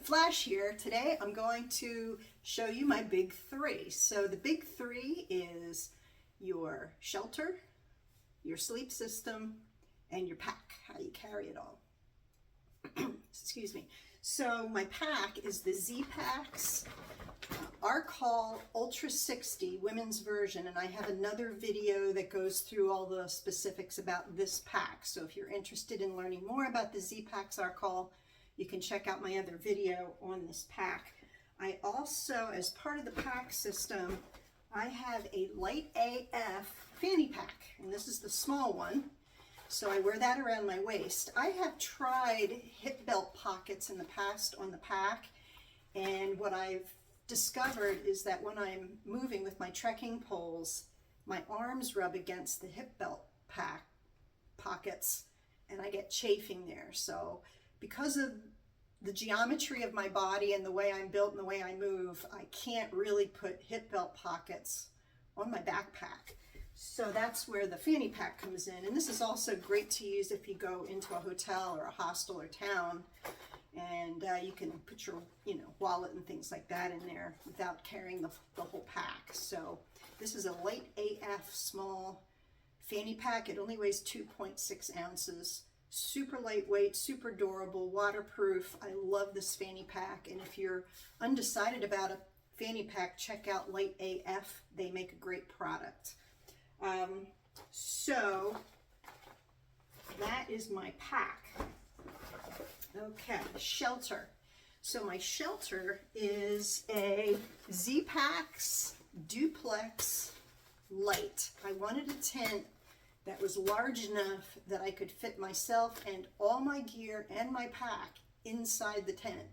flash here. Today I'm going to show you my big three. So the big three is your shelter, your sleep system, and your pack, how you carry it all. Excuse me. So my pack is the Z-Packs Arcall Ultra 60 women's version, and I have another video that goes through all the specifics about this pack. So if you're interested in learning more about the Z-Packs Arcall, you can check out my other video on this pack. I also, as part of the pack system, I have a light AF fanny pack, and this is the small one. So I wear that around my waist. I have tried hip belt pockets in the past on the pack, and what I've discovered is that when I'm moving with my trekking poles, my arms rub against the hip belt pockets and I get chafing there. So because of the geometry of my body and the way I'm built and the way I move, I can't really put hip belt pockets on my backpack. So that's where the fanny pack comes in. And this is also great to use if you go into a hotel or a hostel or town, and you can put your wallet and things like that in there without carrying the whole pack. So this is a light AF small fanny pack. It only weighs 2.6 ounces. Super lightweight, super durable, waterproof. I love this fanny pack, and if you're undecided about a fanny pack, check out Light AF. They make a great product. So that is my pack. Okay, shelter. So my shelter is a Z-Packs Duplex Light. I wanted a tent that was large enough that I could fit myself and all my gear and my pack inside the tent.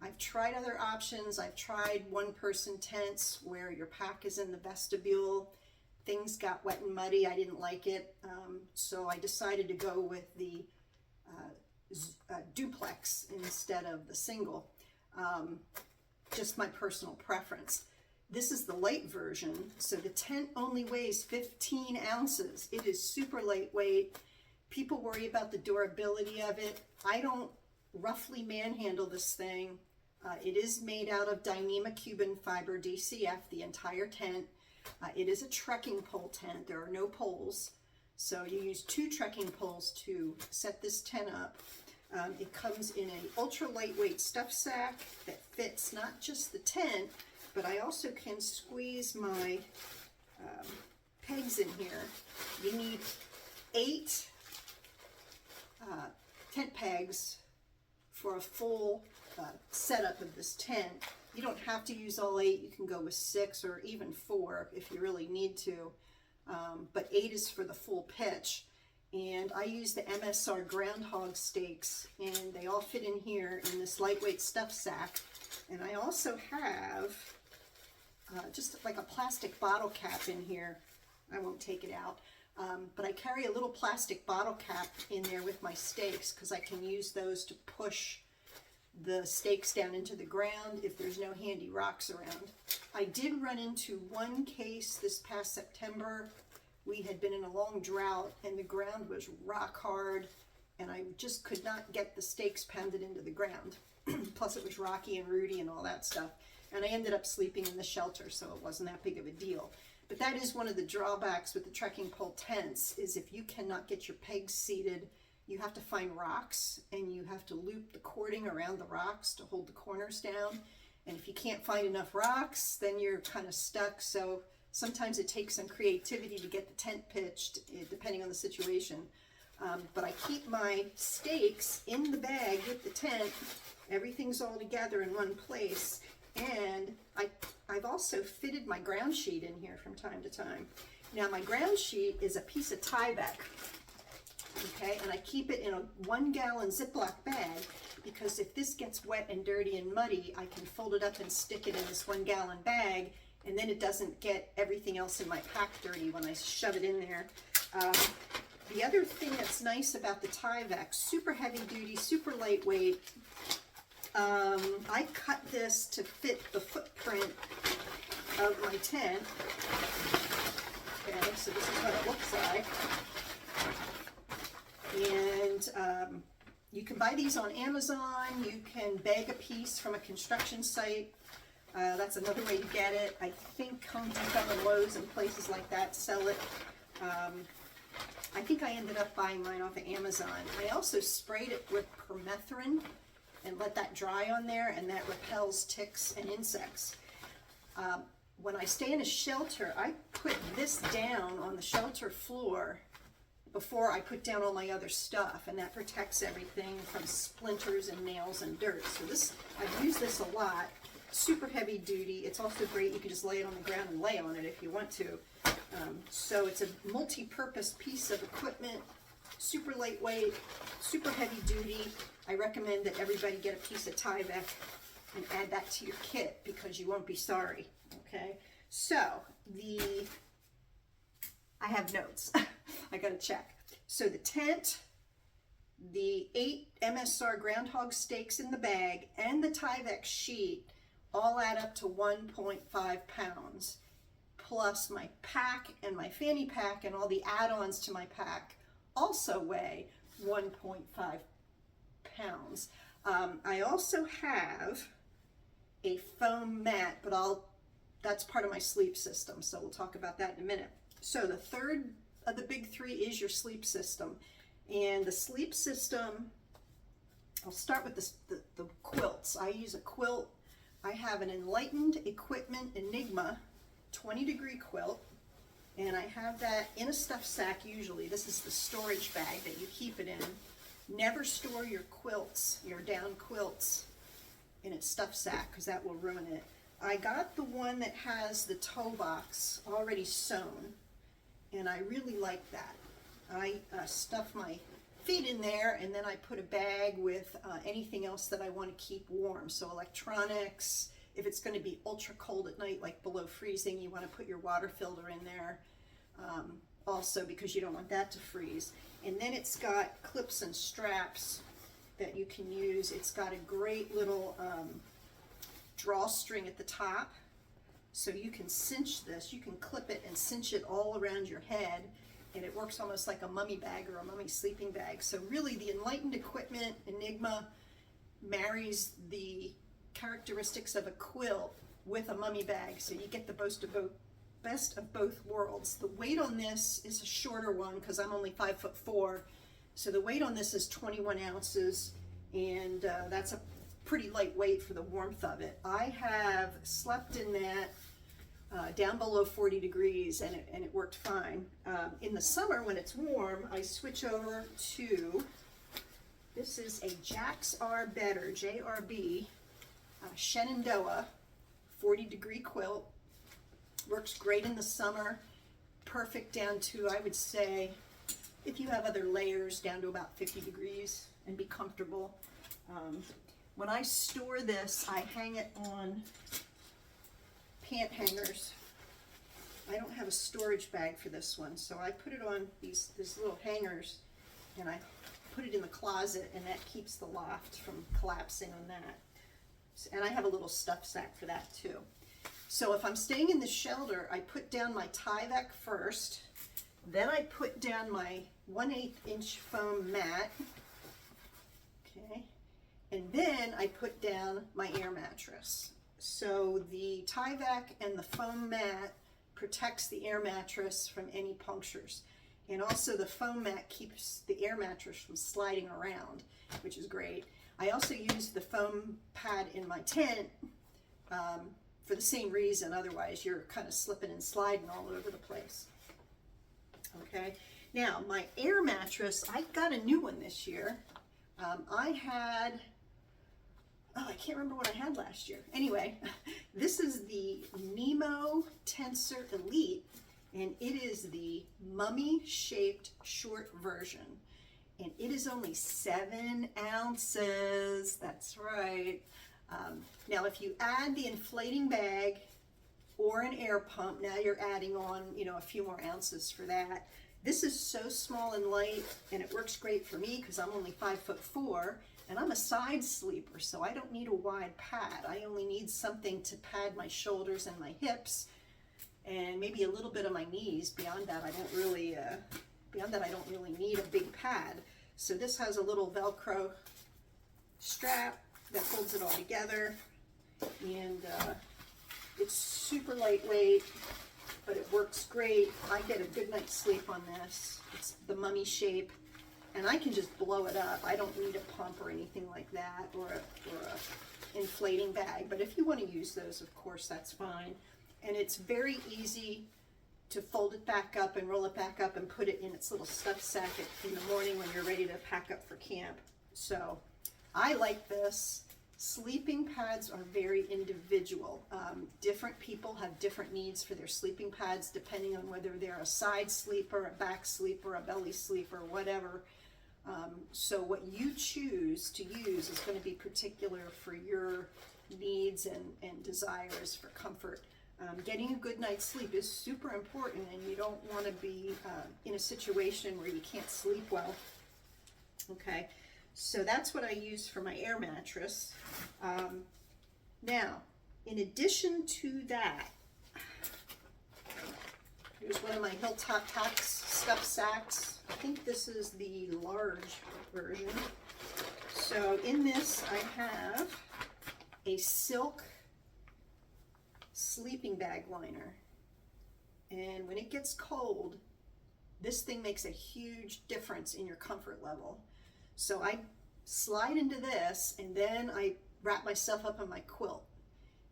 I've tried other options. I've tried one-person tents where your pack is in the vestibule. Things got wet and muddy. I didn't like it, so I decided to go with the duplex instead of the single. Just my personal preference. This is the light version, so the tent only weighs 15 ounces. It is super lightweight. People worry about the durability of it. I don't roughly manhandle this thing. It is made out of Dyneema Cuban fiber DCF, the entire tent. It is a trekking pole tent. There are no poles, so you use 2 trekking poles to set this tent up. It comes in an ultra lightweight stuff sack that fits not just the tent, but I also can squeeze my pegs in here. You need 8 tent pegs for a full setup of this tent. You don't have to use all 8. You can go with 6 or even 4 if you really need to, but 8 is for the full pitch. And I use the MSR groundhog stakes, and they all fit in here in this lightweight stuff sack. And I also have just like a plastic bottle cap in here. I won't take it out, but I carry a little plastic bottle cap in there with my stakes because I can use those to push the stakes down into the ground if there's no handy rocks around. I did run into one case this past September. We had been in a long drought and the ground was rock hard, and I just could not get the stakes pounded into the ground. Plus it was rocky and rooty and all that stuff. And I ended up sleeping in the shelter, so it wasn't that big of a deal. But that is one of the drawbacks with the trekking pole tents, is if you cannot get your pegs seated, you have to find rocks and you have to loop the cording around the rocks to hold the corners down. And if you can't find enough rocks, then you're kind of stuck. So sometimes it takes some creativity to get the tent pitched, depending on the situation. But I keep my stakes in the bag with the tent. Everything's all together in one place. And I've also fitted my ground sheet in here from time to time. Now my ground sheet is a piece of tyvek, okay, and I keep it in a 1-gallon Ziploc bag because if this gets wet and dirty and muddy, I can fold it up and stick it in this 1-gallon bag, and then it doesn't get everything else in my pack dirty when I shove it in there. The other thing that's nice about the tyvek, super heavy duty, super lightweight. I cut this to fit the footprint of my tent. Okay, so this is what it looks like. And You can buy these on Amazon. You can bag a piece from a construction site. That's another way to get it. I think Home Depot and Lowe's and places like that sell it. I think I ended up buying mine off of Amazon. I also sprayed it with permethrin and let that dry on there, and that repels ticks and insects. When I stay in a shelter, I put this down on the shelter floor before I put down all my other stuff, and that protects everything from splinters and nails and dirt. So this, I've used this a lot. Super heavy duty. It's also great. You can just lay it on the ground and lay on it if you want to. So it's a multi-purpose piece of equipment, super lightweight, super heavy duty. I recommend that everybody get a piece of tyvek and add that to your kit because you won't be sorry. Okay, so I have notes. I gotta check. So the tent, the 8 MSR groundhog stakes in the bag, and the tyvek sheet all add up to 1.5 pounds. Plus my pack and my fanny pack and all the add-ons to my pack also weigh 1.5 pounds. I also have a foam mat, but that's part of my sleep system, so we'll talk about that in a minute. So the third of the big three is your sleep system. And the sleep system, I'll start with the quilts. I use a quilt. I have an Enlightened Equipment Enigma 20-degree quilt, and I have that in a stuff sack usually. This is the storage bag that you keep it in. Never store your quilts, your down quilts, in a stuff sack because that will ruin it. I got the one that has the toe box already sewn, and I really like that. I stuff my feet in there, and then I put a bag with anything else that I want to keep warm. So electronics, if it's going to be ultra cold at night, like below freezing, you want to put your water filter in there also because you don't want that to freeze. And then it's got clips and straps that you can use. It's got a great little drawstring at the top, so you can cinch this. You can clip it and cinch it all around your head, and it works almost like a mummy bag or a mummy sleeping bag. So really the Enlightened Equipment Enigma marries the characteristics of a quilt with a mummy bag, so you get the best of both worlds. The weight on this is a shorter one because I'm only 5'4", so the weight on this is 21 ounces, and that's a pretty lightweight for the warmth of it. I have slept in that down below 40 degrees, and it worked fine. In the summer when it's warm, I switch over to, this is a Jax R Better, JRB, Shenandoah 40-degree quilt. Works great in the summer, perfect down to, I would say, if you have other layers, down to about 50 degrees and be comfortable. When I store this, I hang it on pant hangers. I don't have a storage bag for this one, so I put it on these little hangers, and I put it in the closet, and that keeps the loft from collapsing on that. And I have a little stuff sack for that too. So if I'm staying in the shelter, I put down my tyvek first, then I put down my 1/8 inch foam mat, okay, and then I put down my air mattress. So the tyvek and the foam mat protects the air mattress from any punctures. And also the foam mat keeps the air mattress from sliding around, which is great. I also use the foam pad in my tent for the same reason. Otherwise, you're kind of slipping and sliding all over the place. Okay, now my air mattress, I got a new one this year. I had, I can't remember what I had last year. Anyway, this is the Nemo Tensor Elite, and it is the mummy-shaped short version. And it is only 7 ounces. That's right. Now, if you add the inflating bag or an air pump, now you're adding on, a few more ounces for that. This is so small and light, and it works great for me because I'm only 5'4", and I'm a side sleeper, so I don't need a wide pad. I only need something to pad my shoulders and my hips, and maybe a little bit of my knees. Beyond that, I don't really need a big pad. So this has a little Velcro strap that holds it all together, and it's super lightweight, but it works great. I get a good night's sleep on this. It's the mummy shape, and I can just blow it up. I don't need a pump or anything like that, or a inflating bag, but if you want to use those, of course, that's fine. And it's very easy to fold it back up and roll it back up and put it in its little stuff sack in the morning when you're ready to pack up for camp. So I like this. Sleeping pads are very individual. Different people have different needs for their sleeping pads depending on whether they're a side sleeper, a back sleeper, a belly sleeper, whatever. So what you choose to use is going to be particular for your needs and desires for comfort. Getting a good night's sleep is super important, and you don't want to be in a situation where you can't sleep well. Okay, so that's what I use for my air mattress. Now, in addition to that, here's one of my Hilltop stuff sacks. I think this is the large version. So in this, I have a silk sleeping bag liner, and when it gets cold, this thing makes a huge difference in your comfort level. So I slide into this, and then I wrap myself up in my quilt,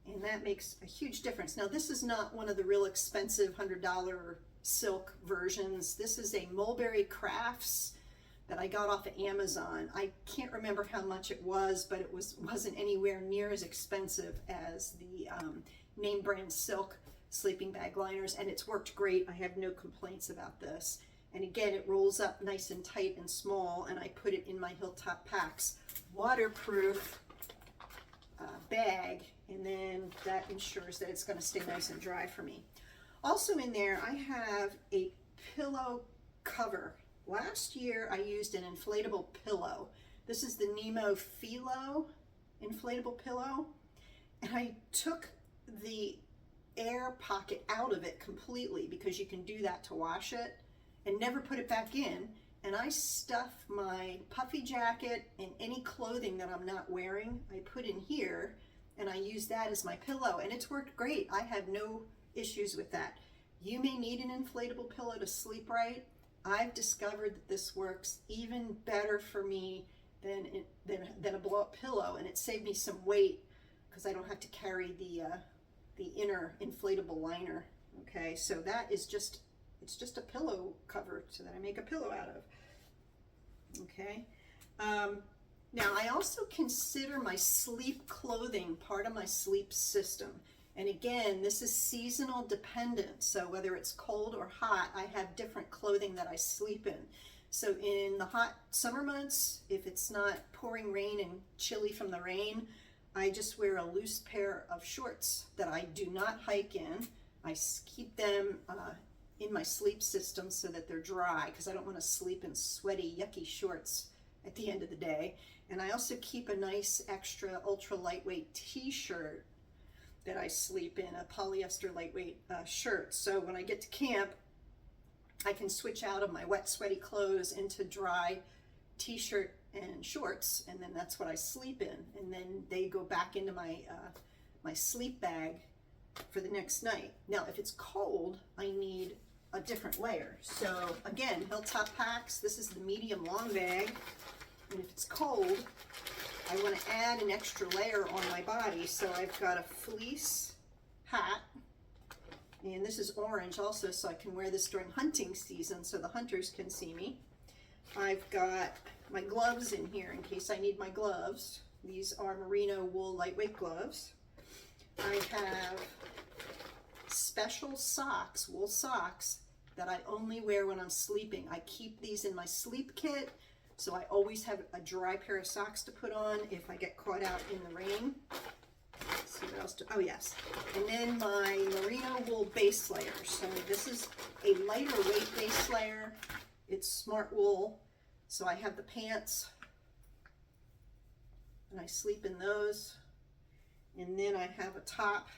and that makes a huge difference. Now, this is not one of the real expensive $100 silk versions. This is a Mulberry Crafts that I got off of Amazon. I can't remember how much it was, but it wasn't anywhere near as expensive as the name brand silk sleeping bag liners, and it's worked great. I have no complaints about this. And again, it rolls up nice and tight and small, and I put it in my Hilltop Packs waterproof bag, and then that ensures that it's going to stay nice and dry for me. Also in there, I have a pillow cover. Last year, I used an inflatable pillow. This is the Nemo Philo inflatable pillow, and I took the air pocket out of it completely, because you can do that to wash it, and never put it back in. And I stuff my puffy jacket and any clothing that I'm not wearing, I put in here, and I use that as my pillow, and it's worked great. I have no issues with that. You may need an inflatable pillow to sleep right. I've discovered that this works even better for me than a blow-up pillow, and it saved me some weight because I don't have to carry the inner inflatable liner. Okay, so that is just, it's just a pillow cover so that I make a pillow out of. Okay, now I also consider my sleep clothing part of my sleep system. And again, this is seasonal dependent. So whether it's cold or hot, I have different clothing that I sleep in. So in the hot summer months, if it's not pouring rain and chilly from the rain, I just wear a loose pair of shorts that I do not hike in. I keep them in my sleep system so that they're dry, because I don't want to sleep in sweaty, yucky shorts at the end of the day. And I also keep a nice extra ultra lightweight t-shirt that I sleep in, a polyester lightweight shirt. So when I get to camp, I can switch out of my wet, sweaty clothes into dry t-shirt and shorts, and then that's what I sleep in. And then they go back into my my sleep bag for the next night. Now, if it's cold, I need a different layer. So again, Hilltop Packs, this is the medium long bag. And if it's cold, I want to add an extra layer on my body. So I've got a fleece hat, and this is orange also, so I can wear this during hunting season so the hunters can see me. I've got my gloves in here in case I need my gloves. These are merino wool lightweight gloves. I have special socks, wool socks, that I only wear when I'm sleeping. I keep these in my sleep kit, so I always have a dry pair of socks to put on if I get caught out in the rain. Let's see what else oh yes. And then my merino wool base layer. So this is a lighter weight base layer. It's smart wool. So I have the pants, and I sleep in those. And then I have a top,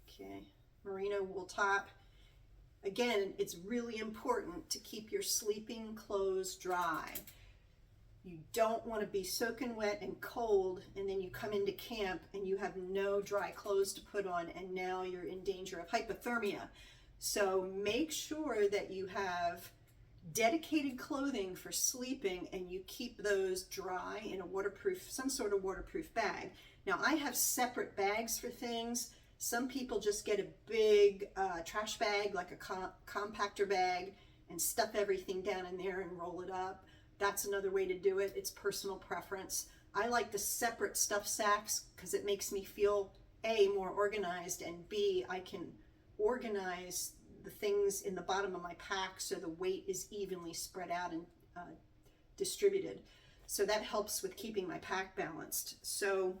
okay, merino wool top. Again, it's really important to keep your sleeping clothes dry. You don't want to be soaking wet and cold, and then you come into camp and you have no dry clothes to put on, and now you're in danger of hypothermia. So make sure that you have dedicated clothing for sleeping, and you keep those dry in a waterproof, some sort of waterproof bag. Now I have separate bags for things. Some people just get a big trash bag, like a compactor bag, and stuff everything down in there and roll it up. That's another way to do it. It's personal preference. I like the separate stuff sacks because it makes me feel A, more organized, and B, I can organize the things in the bottom of my pack so the weight is evenly spread out and distributed. So that helps with keeping my pack balanced. So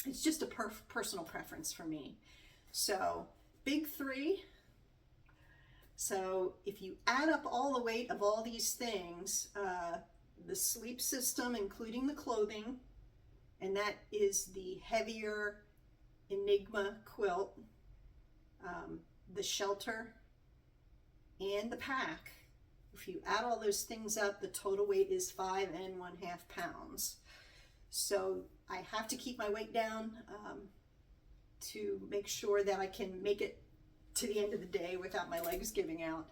it's just a personal preference for me. So big three. So if you add up all the weight of all these things, the sleep system, including the clothing, and that is the heavier Enigma quilt, the shelter, and the pack. If you add all those things up, the total weight is 5 1/2 pounds. So I have to keep my weight down to make sure that I can make it to the end of the day without my legs giving out.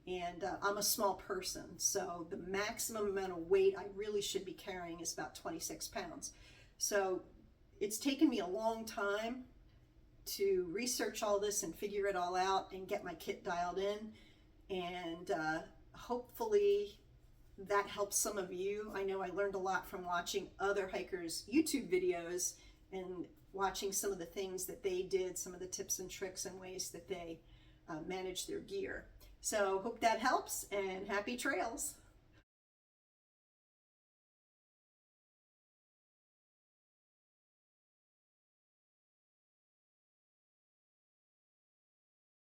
And I'm a small person, so the maximum amount of weight I really should be carrying is about 26 pounds. So it's taken me a long time to research all this and figure it all out and get my kit dialed in. And hopefully that helps some of you. I know I learned a lot from watching other hikers' YouTube videos and watching some of the things that they did, some of the tips and tricks and ways that they manage their gear. So hope that helps, and happy trails.